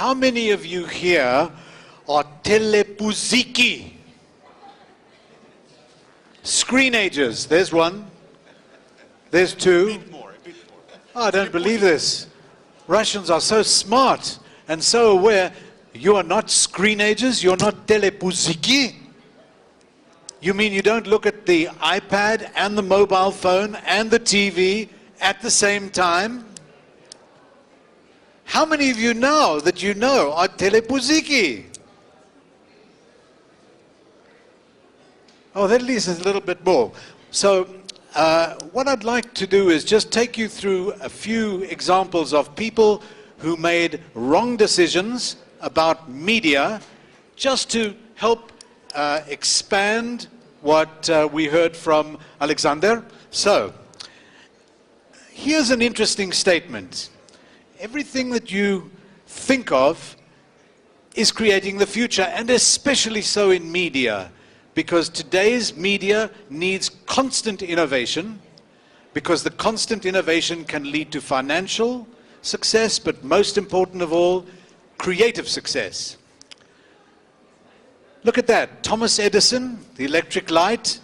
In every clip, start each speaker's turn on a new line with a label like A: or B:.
A: How many of you here are telepuziki? Screenagers. There's one. There's two. Oh, I don't believe this. Russians are so smart and so aware. You are not screenagers. You're not telepuziki. You mean you don't look at the iPad and the mobile phone and the TV at the same time? How many of you now that you know are telepuziki? Oh, that at least is a little bit more. So what I'd like to do is just take you through a few examples of people who made wrong decisions about media, just to help expand what we heard from Alexander. So, here's an interesting statement. Everything that you think of is creating the future, and especially so in media. Because today's media needs constant innovation, because the constant innovation can lead to financial success, but most important of all, creative success. Look at that, Thomas Edison, the electric light,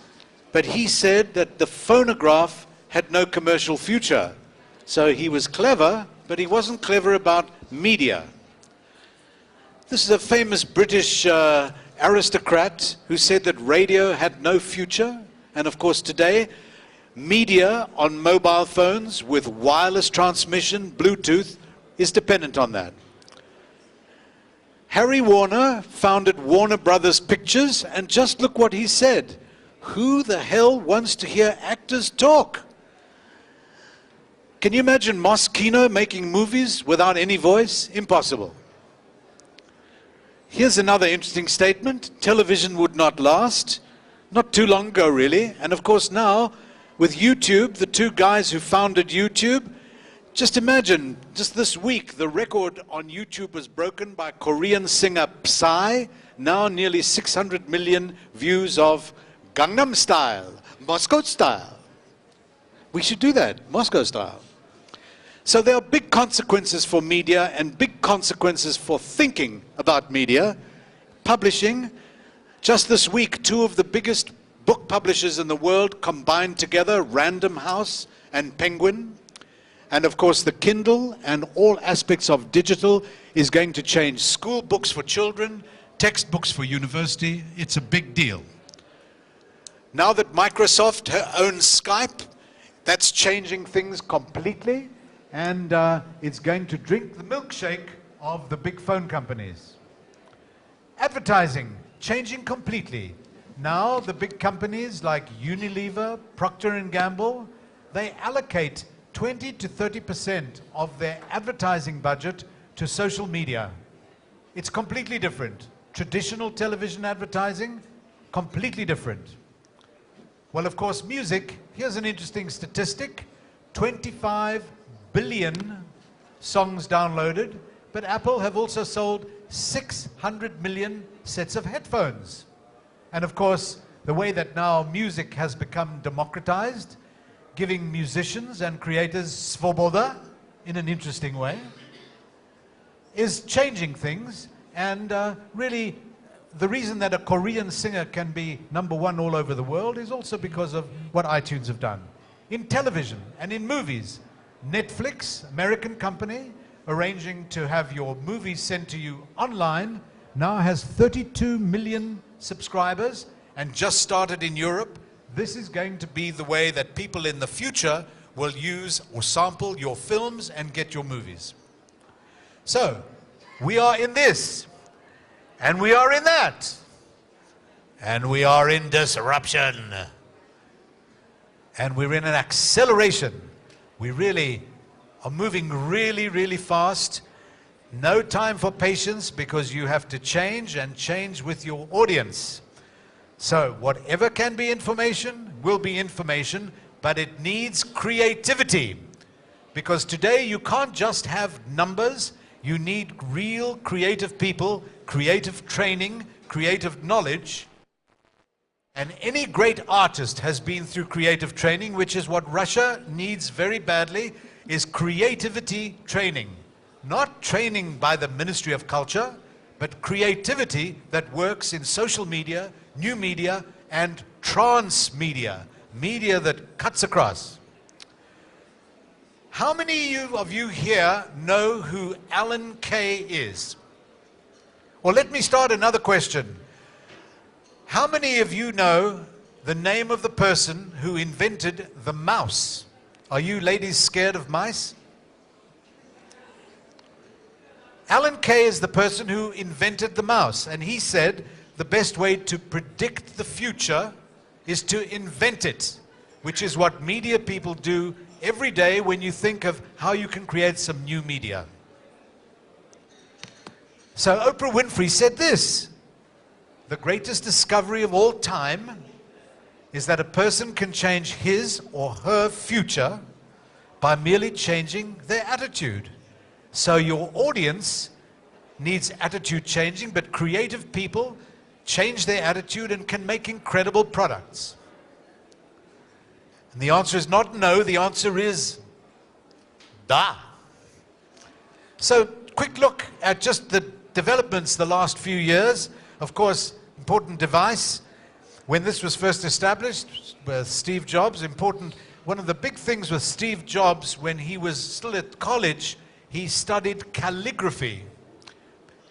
A: but he said that the phonograph had no commercial future. So he was clever, but he wasn't clever about media. This is a famous British aristocrat who said that radio had no future. And of course today, media on mobile phones with wireless transmission, Bluetooth, is dependent on that. Harry Warner founded Warner Brothers Pictures, and just look what he said. Who the hell wants to hear actors talk? Can you imagine Moschino making movies without any voice? Impossible. Here's another interesting statement. Television would not last. Not too long ago, really. And of course now, with YouTube, the two guys who founded YouTube, just imagine, just this week, the record on YouTube was broken by Korean singer Psy. Now nearly 600 million views of Gangnam Style, Moscow Style. We should do that, Moscow Style. So there are big consequences for media and big consequences for thinking about media. Publishing, just this week, two of the biggest book publishers in the world combined together, Random House and Penguin. And of course the Kindle and all aspects of digital is going to change school books for children, textbooks for university. It's a big deal. Now that Microsoft owns Skype, that's changing things completely. And it's going to drink the milkshake of the big phone companies. Advertising, changing completely. Now the big companies like Unilever, Procter & Gamble, they allocate 20 to 30% of their advertising budget to social media. It's completely different. Traditional television advertising, completely different. Well, of course, music, here's an interesting statistic. 25 billion songs downloaded, but Apple have also sold 600 million sets of headphones. And of course, the way that now music has become democratized, giving musicians and creators svoboda in an interesting way, is changing things. And really, the reason that a Korean singer can be #1 all over the world is also because of what iTunes have done. In television and in movies, Netflix, American company, arranging to have your movies sent to you online, now has 32 million subscribers and just started in Europe. This is going to be the way that people in the future will use or sample your films and get your movies. So, we are in this, and we are in that, and we are in disruption, and we're in an acceleration. We really are moving really, really fast. No time for patience, because you have to change and change with your audience. So whatever can be information will be information, but it needs creativity. Because today you can't just have numbers, you need real creative people, creative training, creative knowledge. And any great artist has been through creative training, which is what Russia needs very badly, is creativity training. not training by the Ministry of Culture, but creativity that works in social media, new media, and trans media, media that cuts across. How many of you here know who Alan Kay is? Or let me start another question. How many of you know the name of the person who invented the mouse? Are you ladies scared of mice? Alan Kay is the person who invented the mouse, and he said the best way to predict the future is to invent it, which is what media people do every day when you think of how you can create some new media. So Oprah Winfrey said this: the greatest discovery of all time is that a person can change his or her future by merely changing their attitude. So your audience needs attitude changing, but creative people change their attitude and can make incredible products. And the answer is not no, the answer is da. So quick look at just the developments the last few years. Of course, important device. When this was first established with Steve Jobs, important. One of the big things with Steve Jobs, when he was still at college, he studied calligraphy,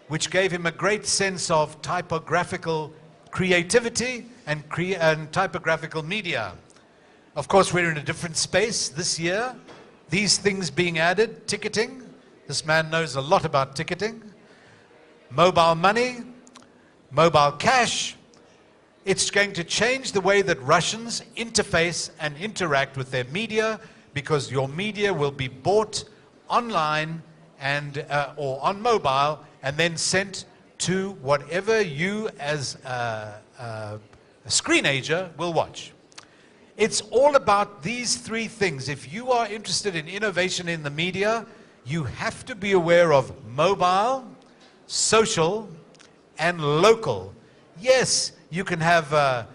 A: which gave him a great sense of typographical creativity and typographical media. Of course, we're in a different space this year. These things being added: ticketing. This man knows a lot about ticketing. Mobile money, mobile cash. It's going to change the way that Russians interface and interact with their media, because your media will be bought online and or on mobile and then sent to whatever you as a screenager will watch. It's all about these three things. If you are interested in innovation in the media, you have to be aware of mobile, social, and local. Yes, you can have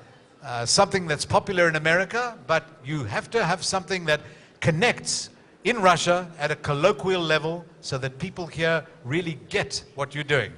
A: something that's popular in America, but you have to have something that connects in Russia at a colloquial level so that people here really get what you're doing.